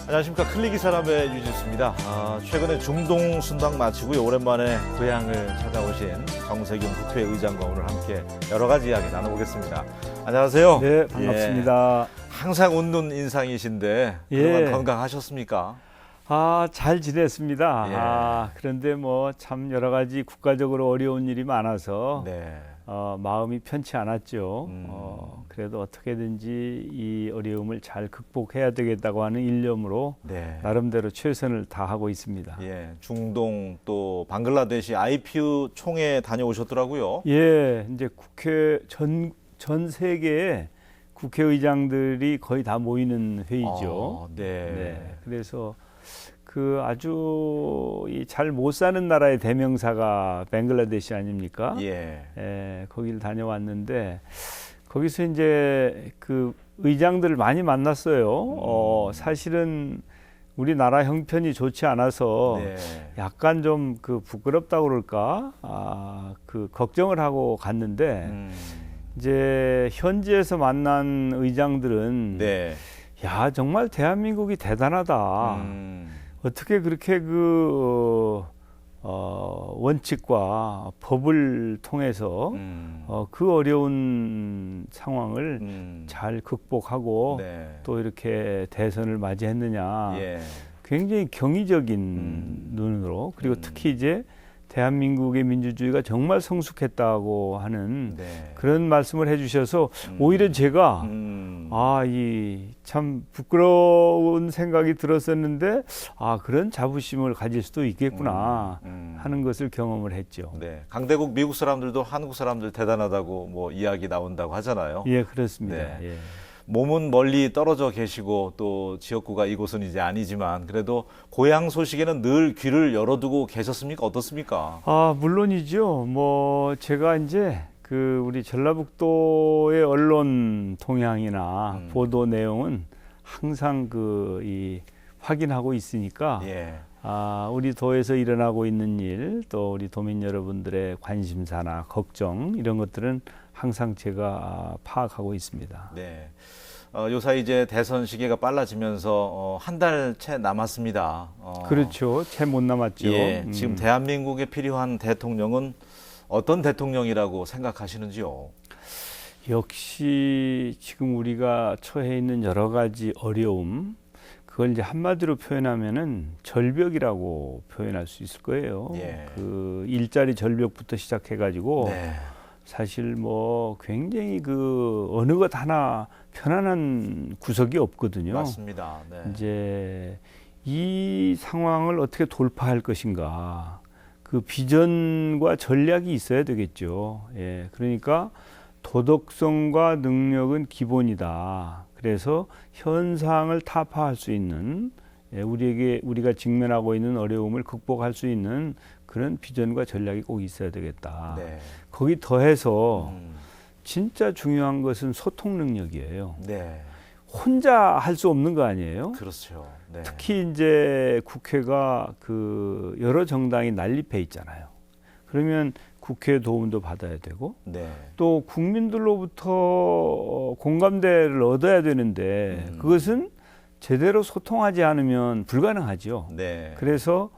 안녕하십니까. 클릭이 사람의 유지수입니다. 최근에 중동 순방 마치고 오랜만에 고향을 찾아오신 정세균 국회의장과 오늘 함께 여러 가지 이야기 나눠보겠습니다. 안녕하세요. 네, 반갑습니다. 항상 웃는 인상이신데 그동안 건강하셨습니까? 잘 지냈습니다. 그런데 뭐 참 여러 가지 국가적으로 어려운 일이 많아서 마음이 편치 않았죠. 그래도 어떻게든지 이 어려움을 잘 극복해야 되겠다고 하는 일념으로 나름대로 최선을 다하고 있습니다. 중동 또 방글라데시 IPU 총회 다녀오셨더라고요. 이제 국회 전 세계에 국회의장들이 거의 다 모이는 회의죠. 그래서 그 아주 잘 못 사는 나라의 대명사가 방글라데시 아닙니까? 거기를 다녀왔는데 거기서 이제 그 의장들을 많이 만났어요. 사실은 우리나라 형편이 좋지 않아서 약간 좀 그 부끄럽다고 그럴까? 그 걱정을 하고 갔는데 이제 현지에서 만난 의장들은 야, 정말 대한민국이 대단하다. 어떻게 그렇게 그 원칙과 법을 통해서 그 어려운 상황을 잘 극복하고 또 이렇게 대선을 맞이했느냐. 굉장히 경이적인 눈으로, 그리고 특히 이제 대한민국의 민주주의가 정말 성숙했다고 하는 그런 말씀을 해주셔서 오히려 제가 이 참 부끄러운 생각이 들었었는데 그런 자부심을 가질 수도 있겠구나 하는 것을 경험을 했죠. 강대국 미국 사람들도 한국 사람들 대단하다고 뭐 이야기 나온다고 하잖아요. 그렇습니다. 몸은 멀리 떨어져 계시고 또 지역구가 이곳은 이제 아니지만 그래도 고향 소식에는 늘 귀를 열어두고 계셨습니까? 어떻습니까? 물론이죠. 뭐 제가 이제 그 우리 전라북도의 언론 동향이나 보도 내용은 항상 이 확인하고 있으니까 우리 도에서 일어나고 있는 일, 또 우리 도민 여러분들의 관심사나 걱정 이런 것들은 항상 제가 파악하고 있습니다. 요사이 이제 대선 시기가 빨라지면서 한 달 채 남았습니다. 그렇죠. 채 못 남았죠. 지금 대한민국에 필요한 대통령은 어떤 대통령이라고 생각하시는지요? 역시 지금 우리가 처해 있는 여러 가지 어려움, 그걸 이제 한마디로 표현하면은 절벽이라고 표현할 수 있을 거예요. 그 일자리 절벽부터 시작해가지고 사실 뭐 굉장히 그 어느 것 하나 편안한 구석이 없거든요. 맞습니다. 이제 이 상황을 어떻게 돌파할 것인가, 그 비전과 전략이 있어야 되겠죠. 그러니까 도덕성과 능력은 기본이다. 그래서 현상을 타파할 수 있는, 우리가 직면하고 있는 어려움을 극복할 수 있는 그런 비전과 전략이 꼭 있어야 되겠다. 거기 더해서 진짜 중요한 것은 소통 능력이에요. 혼자 할 수 없는 거 아니에요? 그렇죠. 특히 이제 국회가 그 여러 정당이 난립해 있잖아요. 그러면 국회의 도움도 받아야 되고 또 국민들로부터 공감대를 얻어야 되는데 그것은 제대로 소통하지 않으면 불가능하죠. 그래서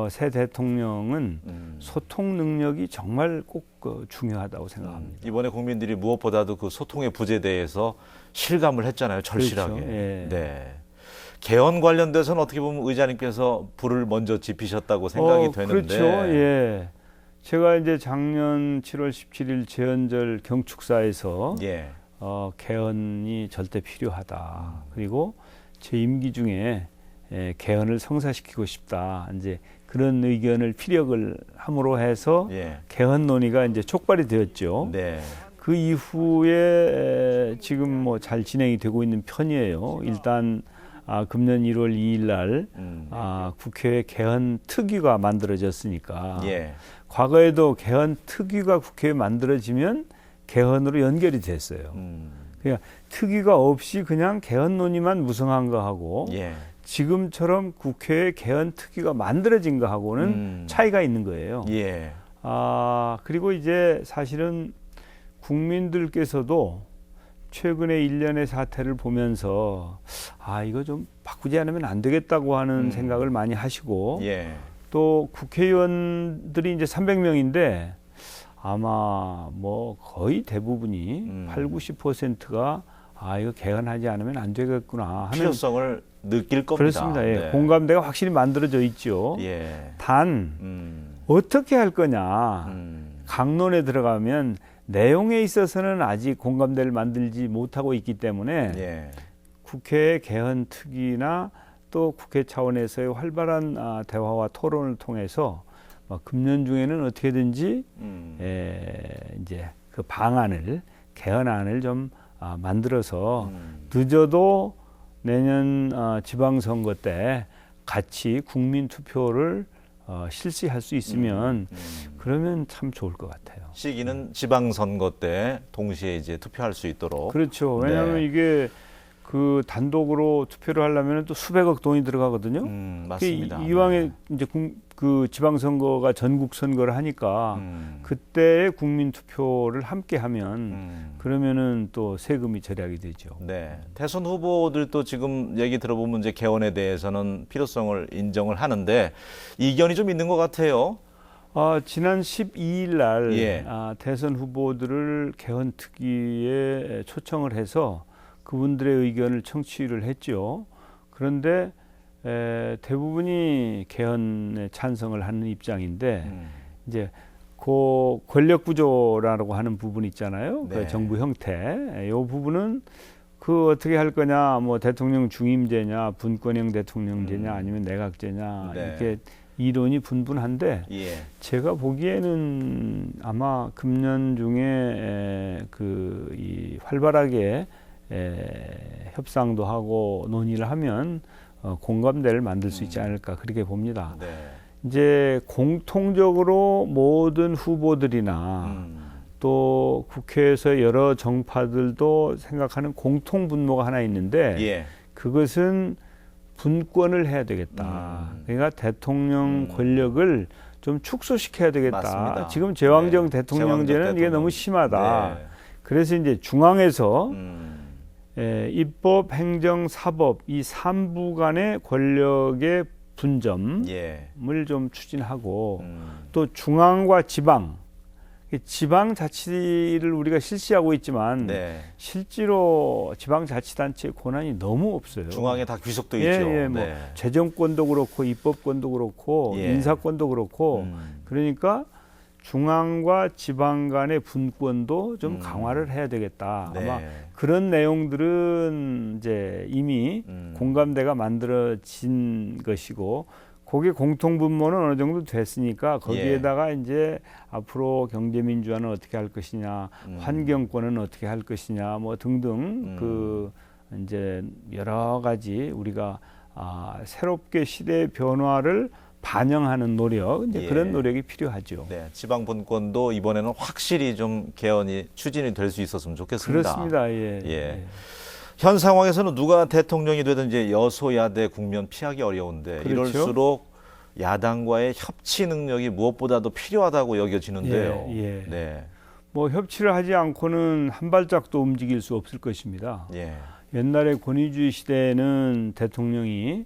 새 대통령은 소통 능력이 정말 꼭 중요하다고 생각합니다. 이번에 국민들이 무엇보다도 그 소통의 부재에 대해서 실감을 했잖아요. 절실하게. 그렇죠. 개헌 관련돼서는 어떻게 보면 의장님께서 불을 먼저 지피셨다고 생각이 되는데. 그렇죠. 제가 이제 작년 7월 17일 제헌절 경축사에서 개헌이 절대 필요하다. 그리고 제 임기 중에 개헌을 성사시키고 싶다. 이제 그런 의견을 피력을 함으로 해서 개헌 논의가 이제 촉발이 되었죠. 그 이후에 지금 뭐 잘 진행이 되고 있는 편이에요. 일단 금년 1월 2일 날 국회 개헌 특위가 만들어졌으니까 과거에도 개헌 특위가 국회에 만들어지면 개헌으로 연결이 됐어요. 그러니까 특위가 없이 그냥 개헌 논의만 무성한 거하고 지금처럼 국회에 개헌 특위가 만들어진 거하고는 차이가 있는 거예요. 그리고 이제 사실은 국민들께서도 최근에 일련의 사태를 보면서 이거 좀 바꾸지 않으면 안 되겠다고 하는 생각을 많이 하시고 또 국회의원들이 이제 300명인데 아마 뭐 거의 대부분이 80~90%가 이거 개헌하지 않으면 안 되겠구나 하는 필요성을 느낄 겁니다. 그렇습니다. 예. 공감대가 확실히 만들어져 있죠. 단 어떻게 할 거냐 강론에 들어가면 내용에 있어서는 아직 공감대를 만들지 못하고 있기 때문에 국회 개헌 특위나 또 국회 차원에서의 활발한 대화와 토론을 통해서 금년 중에는 어떻게든지 이제 그 방안을 개헌안을 좀 만들어서 늦어도 내년 지방선거 때 같이 국민 투표를 실시할 수 있으면 그러면 참 좋을 것 같아요. 시기는 지방선거 때 동시에 이제 투표할 수 있도록. 그렇죠. 왜냐하면 이게 그 단독으로 투표를 하려면 또 수백억 돈이 들어가거든요. 맞습니다. 이왕에 이제 그 지방선거가 전국 선거를 하니까 그때의 국민 투표를 함께 하면 그러면은 또 세금이 절약이 되죠. 네. 대선 후보들도 지금 얘기 들어보면 이제 개헌에 대해서는 필요성을 인정을 하는데 이견이 좀 있는 것 같아요. 지난 12일 날 대선 후보들을 개헌 특위에 초청을 해서 그분들의 의견을 청취를 했죠. 그런데 대부분이 개헌에 찬성을 하는 입장인데 이제 그 권력 구조라고 하는 부분 있잖아요. 그 정부 형태. 이 부분은 그 어떻게 할 거냐, 뭐 대통령 중임제냐, 분권형 대통령제냐, 아니면 내각제냐 이렇게 이론이 분분한데 제가 보기에는 아마 금년 중에 이 활발하게 협상도 하고 논의를 하면 공감대를 만들 수 있지 않을까 그렇게 봅니다. 이제 공통적으로 모든 후보들이나 또 국회에서 여러 정파들도 생각하는 공통 분모가 하나 있는데 그것은 분권을 해야 되겠다. 그러니까 대통령 권력을 좀 축소시켜야 되겠다. 맞습니다. 지금 제왕적 대통령제는 이게 너무 심하다. 그래서 이제 중앙에서 입법, 행정, 사법 이 3부 간의 권력의 분점을 좀 추진하고 또 중앙과 지방자치를 우리가 실시하고 있지만 실제로 지방자치단체의 권한이 너무 없어요. 중앙에 다 귀속돼 있죠. 뭐 재정권도 그렇고 입법권도 그렇고 인사권도 그렇고 그러니까 중앙과 지방 간의 분권도 좀 강화를 해야 되겠다. 아마 그런 내용들은 이제 이미 공감대가 만들어진 것이고 거기에 공통분모는 어느 정도 됐으니까 거기에다가 이제 앞으로 경제민주화는 어떻게 할 것이냐, 환경권은 어떻게 할 것이냐, 뭐 등등 이제 여러 가지 우리가 새롭게 시대의 변화를 반영하는 노력, 이제 그런 노력이 필요하죠. 지방 분권도 이번에는 확실히 좀 개헌이 추진이 될 수 있었으면 좋겠습니다. 그렇습니다. 현 상황에서는 누가 대통령이 되든 이제 여소야대 국면 피하기 어려운데 이럴수록 야당과의 협치 능력이 무엇보다도 필요하다고 여겨지는데요. 뭐 협치를 하지 않고는 한 발짝도 움직일 수 없을 것입니다. 옛날에 권위주의 시대에는 대통령이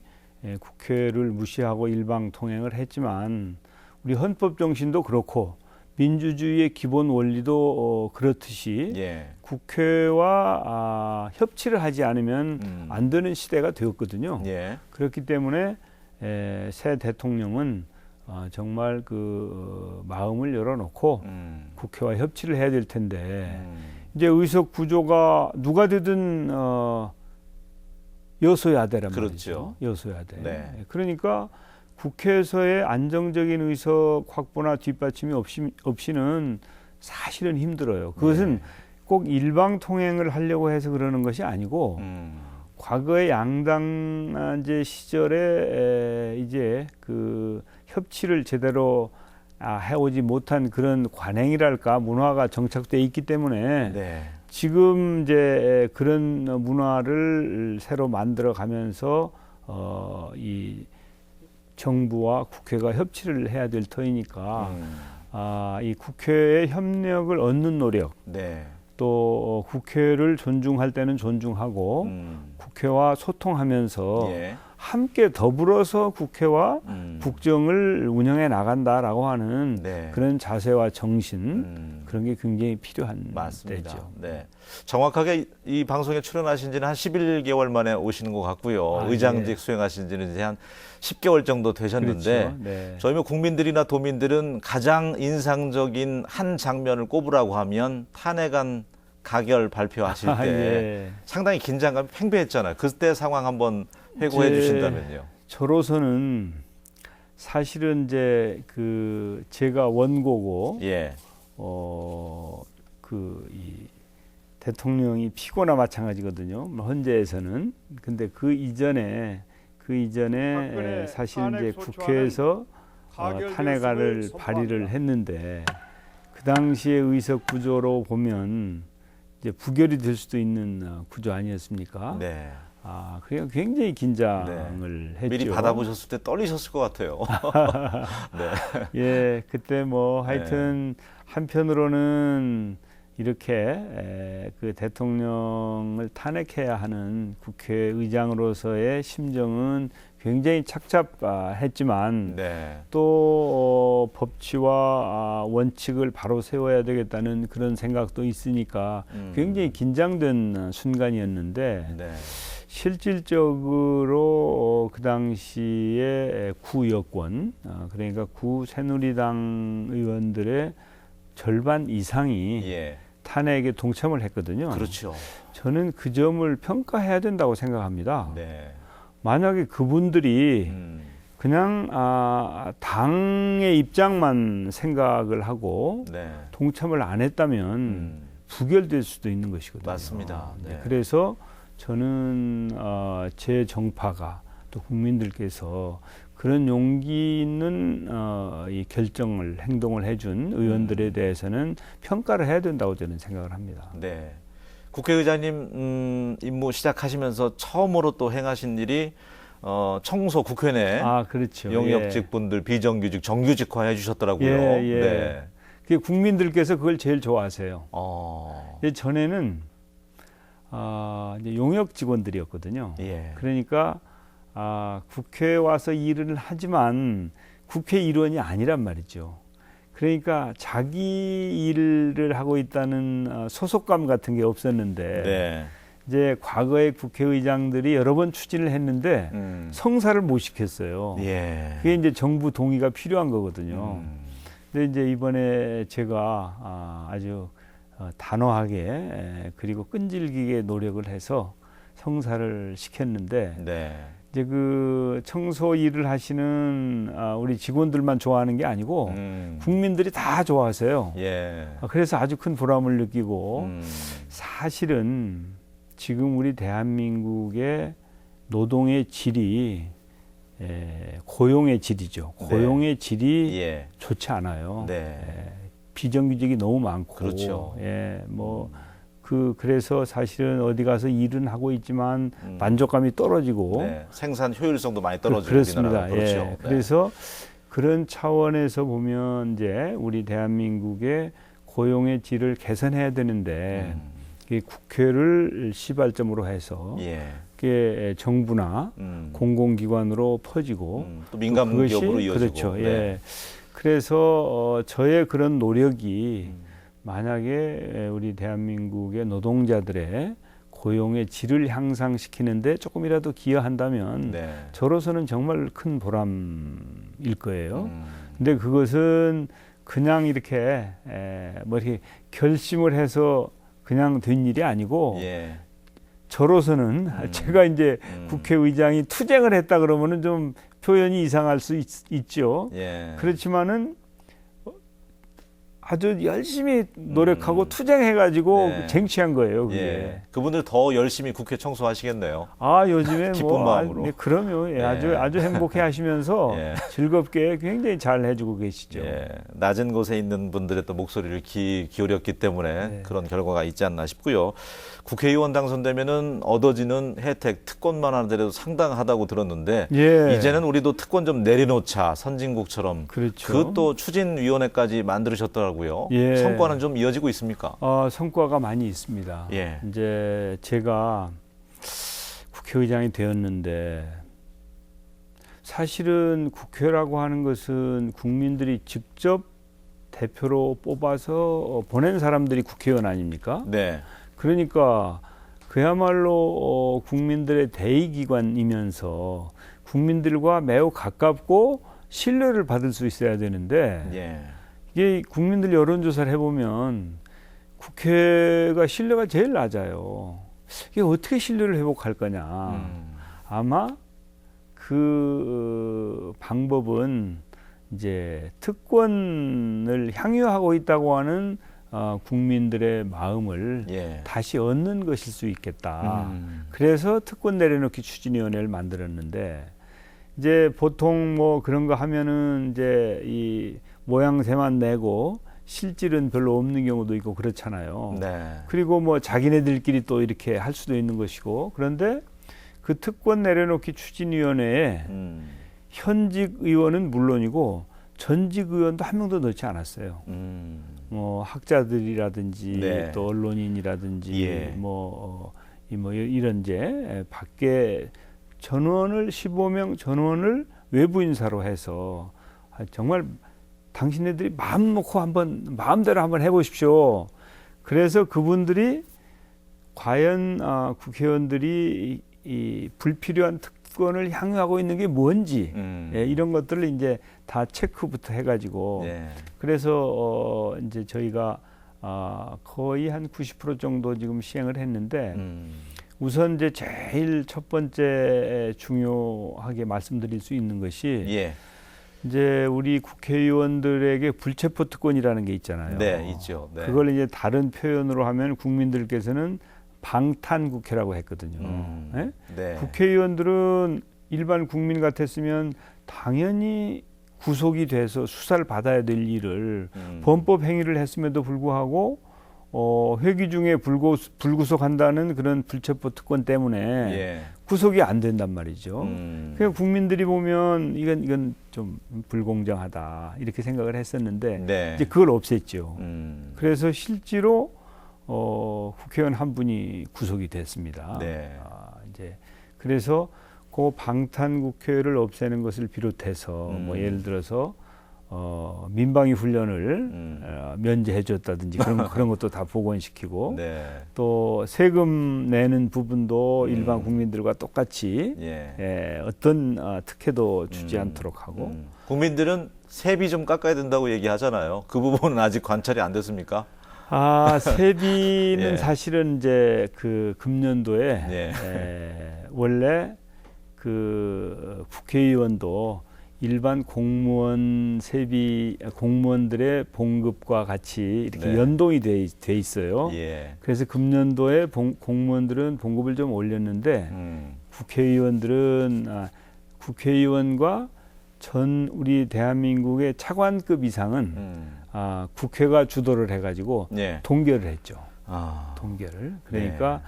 국회를 무시하고 일방통행을 했지만 우리 헌법 정신도 그렇고 민주주의의 기본 원리도 그렇듯이 국회와 협치를 하지 않으면 안 되는 시대가 되었거든요. 그렇기 때문에 새 대통령은 정말 그 마음을 열어놓고 국회와 협치를 해야 될 텐데 이제 의석 구조가 누가 되든 여소야대란 말이죠. 여소야대. 그러니까 국회에서의 안정적인 의석 확보나 뒷받침이 없이는 사실은 힘들어요. 그것은 꼭 일방통행을 하려고 해서 그러는 것이 아니고 과거의 양당제 시절에 이제 그 협치를 제대로 해오지 못한 그런 관행이랄까 문화가 정착돼 있기 때문에 지금 이제 그런 문화를 새로 만들어 가면서 이 정부와 국회가 협치를 해야 될 터이니까 이 국회의 협력을 얻는 노력 또 국회를 존중할 때는 존중하고 국회와 소통하면서 예. 함께 더불어서 국회와 국정을 운영해 나간다라고 하는 네. 그런 자세와 정신 그런 게 굉장히 필요한 맞습니다. 때죠. 네. 정확하게 이 방송에 출연하신 지는 한 11개월 만에 오시는 것 같고요. 의장직 예. 수행하신 지는 이제 한 10개월 정도 되셨는데 그렇죠. 네. 저희 뭐 국민들이나 도민들은 가장 인상적인 한 장면을 꼽으라고 하면 탄핵안 가결 발표하실 때 예. 상당히 긴장감이 팽배했잖아요. 그때 상황 한번 회고해 주신다면요. 저로서는 사실은 이제 제가 원고고 예. 이 대통령이 피고나 마찬가지거든요. 헌재에서는. 근데 그 이전에 사실 이제 국회에서 탄핵안을 발의를 했는데 그 당시의 의석 구조로 보면 이제 부결이 될 수도 있는 구조 아니었습니까? 네. 그래서 굉장히 긴장을 했죠. 미리 받아보셨을 때 떨리셨을 것 같아요. 네. 예, 그때 뭐 하여튼 한편으로는 이렇게 그 대통령을 탄핵해야 하는 국회의장으로서의 심정은 굉장히 착잡했지만 네. 또 법치와 원칙을 바로 세워야 되겠다는 그런 생각도 있으니까 굉장히 긴장된 순간이었는데 네. 실질적으로 그 당시에 구 여권 그러니까 구 새누리당 의원들의 절반 이상이 예. 탄핵에 동참을 했거든요. 그렇죠. 저는 그 점을 평가해야 된다고 생각합니다. 네. 만약에 그분들이 그냥 당의 입장만 생각을 하고 네. 동참을 안 했다면 부결될 수도 있는 것이거든요. 맞습니다. 네. 그래서 저는 제 정파가 또 국민들께서 그런 용기 있는 이 행동을 해준 의원들에 대해서는 평가를 해야 된다고 저는 생각을 합니다. 네. 국회의장님 임무 시작하시면서 처음으로 또 행하신 일이 청소 국회 내 그렇죠. 용역직 분들 비정규직 정규직화 해주셨더라고요. 네. 국민들께서 그걸 제일 좋아하세요. 전에는 이제 용역 직원들이었거든요. 예. 그러니까 국회에 와서 일을 하지만 국회 일원이 아니란 말이죠. 그러니까 자기 일을 하고 있다는 소속감 같은 게 없었는데 네. 이제 과거에 국회의장들이 여러 번 추진을 했는데 성사를 못 시켰어요. 예. 그게 이제 정부 동의가 필요한 거거든요. 근데 이제 이번에 제가 아주 단호하게 그리고 끈질기게 노력을 해서 성사를 시켰는데 네. 이제 그 청소 일을 하시는 우리 직원들만 좋아하는 게 아니고 국민들이 다 좋아하세요. 예. 그래서 아주 큰 보람을 느끼고 사실은 지금 우리 대한민국의 노동의 질이 고용의 질이죠. 고용의 질이 예. 좋지 않아요. 네. 비정규직이 너무 많고, 그렇죠. 그래서 사실은 어디 가서 일은 하고 있지만 만족감이 떨어지고 네. 생산 효율성도 많이 떨어지고 그렇습니다. 그렇죠. 네. 그래서 그런 차원에서 보면 이제 우리 대한민국의 고용의 질을 개선해야 되는데 국회를 시발점으로 해서 그게 정부나 공공기관으로 퍼지고 또 민간 기업으로 이어지고 그렇죠. 네. 그래서 저의 그런 노력이 만약에 우리 대한민국의 노동자들의 고용의 질을 향상시키는데 조금이라도 기여한다면 저로서는 정말 큰 보람일 거예요. 근데 그것은 그냥 이렇게 이렇게 결심을 해서 그냥 된 일이 아니고 저로서는 제가 이제 국회의장이 투쟁을 했다 그러면은 좀 표현이 이상할 수 있죠. 그렇지만은 아주 열심히 노력하고 투쟁해가지고 쟁취한 거예요. 그게. 그분들 더 열심히 국회 청소하시겠네요. 요즘에 기쁜 마음으로. 그럼요. 아주 행복해하시면서 즐겁게 굉장히 잘 해주고 계시죠. 낮은 곳에 있는 분들의 또 목소리를 기울였기 때문에 그런 결과가 있지 않나 싶고요. 국회의원 당선되면은 얻어지는 혜택, 특권만 하더라도 상당하다고 들었는데 이제는 우리도 특권 좀 내려놓자 선진국처럼 그렇죠. 그것도 추진위원회까지 만들으셨더라고요. 하더라고요. 예. 성과는 좀 이어지고 있습니까? 성과가 많이 있습니다. 예. 이제 제가 국회의장이 되었는데 사실은 국회라고 하는 것은 국민들이 직접 대표로 뽑아서 보낸 사람들이 국회의원 아닙니까? 네. 그러니까 그야말로 국민들의 대의기관이면서 국민들과 매우 가깝고 신뢰를 받을 수 있어야 되는데 예. 이게 국민들 여론조사를 해보면 국회가 신뢰가 제일 낮아요. 이게 어떻게 신뢰를 회복할 거냐. 아마 그 방법은 이제 특권을 향유하고 있다고 하는 국민들의 마음을 예. 다시 얻는 것일 수 있겠다. 그래서 특권 내려놓기 추진위원회를 만들었는데 이제 보통 뭐 그런 거 하면은 이제 이 모양새만 내고 실질은 별로 없는 경우도 있고 그렇잖아요. 네. 그리고 뭐 자기네들끼리 또 이렇게 할 수도 있는 것이고 그런데 그 특권 내려놓기 추진위원회에 현직 의원은 물론이고 전직 의원도 한 명도 넣지 않았어요. 뭐 학자들이라든지 네. 또 언론인이라든지 예. 뭐 이런 이제 밖에 전원을 15명 전원을 외부 인사로 해서 정말 당신네들이 마음 놓고 마음대로 한번 해보십시오. 그래서 그분들이 과연 국회의원들이 이 불필요한 특권을 향유하고 있는 게 뭔지 예, 이런 것들을 이제 다 체크부터 해가지고 네. 그래서 이제 저희가 거의 한 90% 정도 지금 시행을 했는데 우선 이제 제일 첫 번째 중요하게 말씀드릴 수 있는 것이 예. 이제 우리 국회의원들에게 불체포 특권이라는 게 있잖아요. 네, 있죠. 네. 그걸 이제 다른 표현으로 하면 국민들께서는 방탄국회라고 했거든요. 네? 네. 국회의원들은 일반 국민 같았으면 당연히 구속이 돼서 수사를 받아야 될 일을 범법 행위를 했음에도 불구하고 회기 중에 불구속한다는 그런 불체포 특권 때문에 예. 구속이 안 된단 말이죠. 그냥 국민들이 보면 이건 좀 불공정하다 이렇게 생각을 했었는데 네. 이제 그걸 없앴죠. 그래서 실제로 국회의원 한 분이 구속이 됐습니다. 네. 이제 그래서 그 방탄국회를 없애는 것을 비롯해서 뭐 예를 들어서 민방위 훈련을 면제해줬다든지 그런 것도 다 복원시키고 네. 또 세금 내는 부분도 일반 국민들과 똑같이 어떤 특혜도 주지 않도록 하고 국민들은 세비 좀 깎아야 된다고 얘기하잖아요. 그 부분은 아직 관찰이 안 됐습니까? 세비는 예. 사실은 이제 그 금년도에 원래 그 국회의원도 일반 공무원 세비 공무원들의 봉급과 같이 이렇게 연동이 돼 있어요. 예. 그래서 금년도에 공무원들은 봉급을 좀 올렸는데 국회의원들은 국회의원과 전 우리 대한민국의 차관급 이상은 국회가 주도를 해가지고 동결을 했죠. 동결을. 그러니까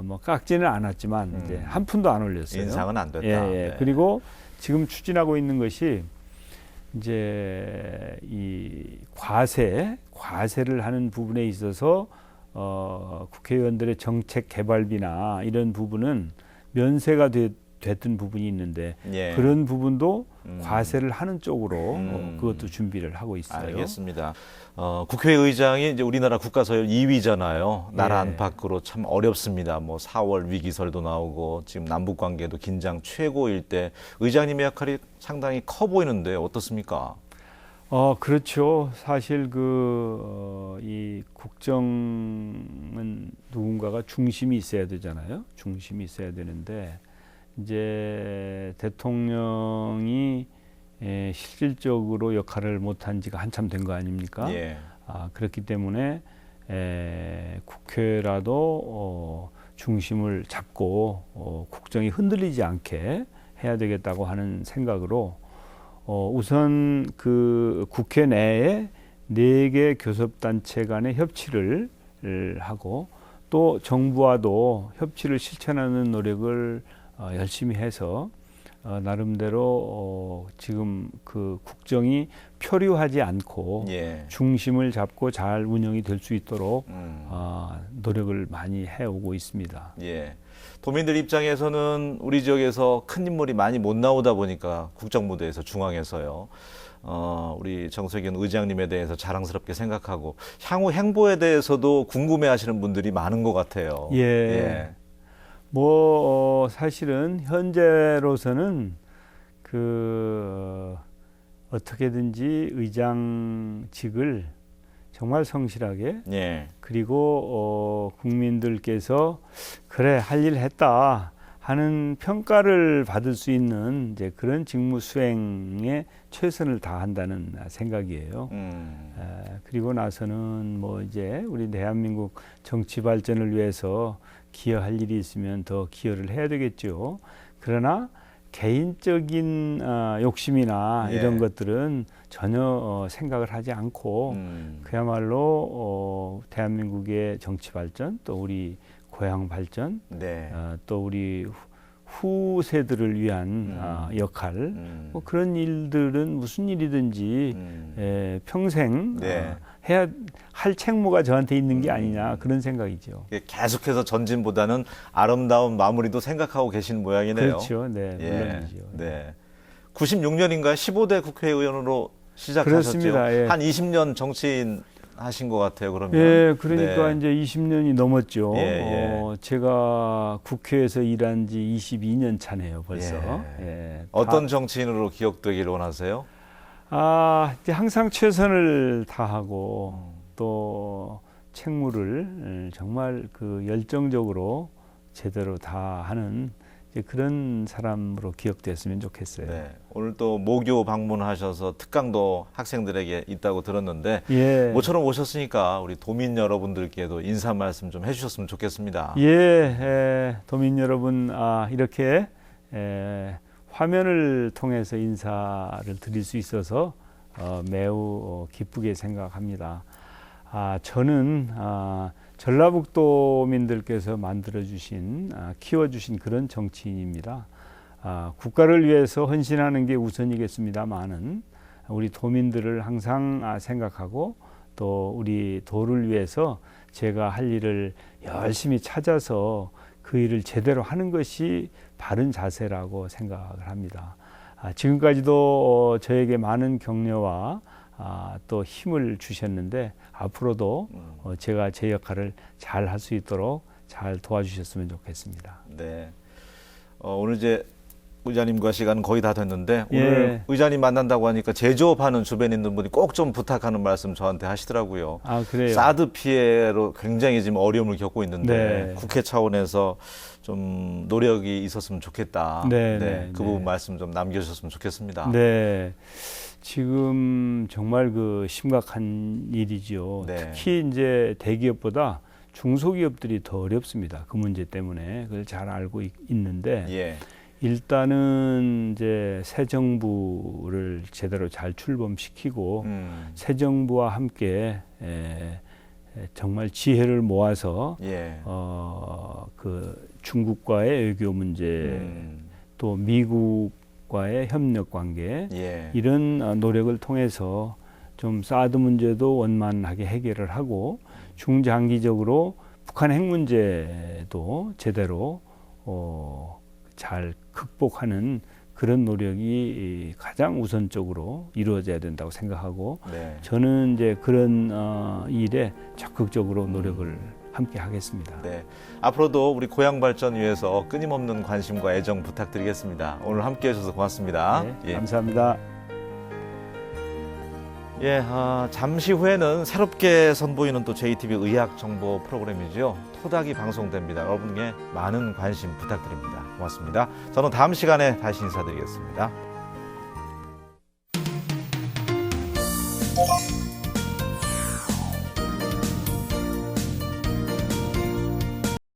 뭐 깎지는 않았지만 이제 한 푼도 안 올렸어요. 인상은 안 됐다. 네. 그리고 지금 추진하고 있는 것이 이제 이 과세를 하는 부분에 있어서 국회의원들의 정책 개발비나 이런 부분은 면세가 됐던 부분이 있는데 그런 부분도 과세를 하는 쪽으로 그것도 준비를 하고 있어요. 알겠습니다. 국회의장이 이제 우리나라 국가서열 2위잖아요. 나라 안팎으로 참 어렵습니다. 뭐 4월 위기설도 나오고 지금 남북 관계도 긴장 최고일 때 의장님의 역할이 상당히 커 보이는데 어떻습니까? 그렇죠. 사실 이 국정은 누군가가 중심이 있어야 되잖아요. 중심이 있어야 되는데 이제 대통령이 실질적으로 역할을 못한 지가 한참 된 거 아닙니까? 그렇기 때문에 국회라도 중심을 잡고 국정이 흔들리지 않게 해야 되겠다고 하는 생각으로 우선 그 국회 내에 4개 교섭단체 간의 협치를 하고 또 정부와도 협치를 실천하는 노력을 열심히 해서 나름대로 지금 그 국정이 표류하지 않고 예. 중심을 잡고 잘 운영이 될 수 있도록 노력을 많이 해오고 있습니다. 예. 도민들 입장에서는 우리 지역에서 큰 인물이 많이 못 나오다 보니까 국정무대에서 중앙에서요. 우리 정석윤 의장님에 대해서 자랑스럽게 생각하고 향후 행보에 대해서도 궁금해하시는 분들이 많은 것 같아요. 예. 예. 사실은 현재로서는 어떻게든지 의장직을 정말 성실하게 예. 그리고 국민들께서 그래 할 일 했다 하는 평가를 받을 수 있는 이제 그런 직무 수행에 최선을 다한다는 생각이에요. 그리고 나서는 이제 우리 대한민국 정치 발전을 위해서 기여할 일이 있으면 더 기여를 해야 되겠죠. 그러나 개인적인 욕심이나 예. 이런 것들은 전혀 생각을 하지 않고 그야말로 대한민국의 정치 발전, 또 우리 고향 발전, 네. 또 우리 후세들을 위한 역할, 그런 일들은 무슨 일이든지 평생 네. 해야 할 책무가 저한테 있는 게 아니냐, 그런 생각이죠. 계속해서 전진보다는 아름다운 마무리도 생각하고 계시는 모양이네요. 그렇죠. 네, 물론이죠. 네. 96년인가 15대 국회의원으로 시작하셨죠. 그렇습니다. 예. 한 20년 정치인 하신 것 같아요. 그러면. 예, 그러니까 네. 이제 20년이 넘었죠. 예. 제가 국회에서 일한 지 22년 차네요, 벌써. 예. 어떤 정치인으로 기억되기를 원하세요? 이제 항상 최선을 다하고 또 책무를 정말 열정적으로 제대로 다 하는 이제 그런 사람으로 기억됐으면 좋겠어요. 네. 오늘 또 모교 방문하셔서 특강도 학생들에게 있다고 들었는데 예. 모처럼 오셨으니까 우리 도민 여러분들께도 인사 말씀 좀 해주셨으면 좋겠습니다. 도민 여러분, 이렇게 화면을 통해서 인사를 드릴 수 있어서 매우 기쁘게 생각합니다. 저는 전라북도민들께서 만들어주신, 키워주신 그런 정치인입니다. 국가를 위해서 헌신하는 게 우선이겠습니다만은 우리 도민들을 항상 생각하고 또 우리 도를 위해서 제가 할 일을 열심히 찾아서 그 일을 제대로 하는 것이 바른 자세라고 생각을 합니다. 지금까지도 저에게 많은 격려와 또 힘을 주셨는데 앞으로도 제가 제 역할을 잘 할 수 있도록 잘 도와주셨으면 좋겠습니다. 네. 오늘 이제 의장님과 시간은 거의 다 됐는데 오늘 의장님 만난다고 하니까 제조업하는 주변에 있는 분이 꼭 좀 부탁하는 말씀 저한테 하시더라고요. 그래요? 사드 피해로 굉장히 지금 어려움을 겪고 있는데 네. 국회 차원에서 좀 노력이 있었으면 좋겠다. 그 부분 말씀 좀 남겨주셨으면 좋겠습니다. 네. 지금 정말 심각한 일이죠. 특히 이제 대기업보다 중소기업들이 더 어렵습니다. 그 문제 때문에 그걸 잘 알고 있는데 일단은 이제 새 정부를 제대로 잘 출범시키고 새 정부와 함께 정말 지혜를 모아서 중국과의 외교 문제 또 미국과의 협력 관계 이런 노력을 통해서 좀 사드 문제도 원만하게 해결을 하고 중장기적으로 북한 핵 문제도 제대로 잘 극복하는 그런 노력이 가장 우선적으로 이루어져야 된다고 생각하고 저는 이제 그런 일에 적극적으로 노력을 함께 하겠습니다. 네. 앞으로도 우리 고향 발전 위해서 끊임없는 관심과 애정 부탁드리겠습니다. 오늘 함께 해주셔서 고맙습니다. 감사합니다. 잠시 후에는 새롭게 선보이는 또 JTBC 의학 정보 프로그램이죠. 토닥이 방송됩니다. 여러분께 많은 관심 부탁드립니다. 고맙습니다. 저는 다음 시간에 다시 인사드리겠습니다.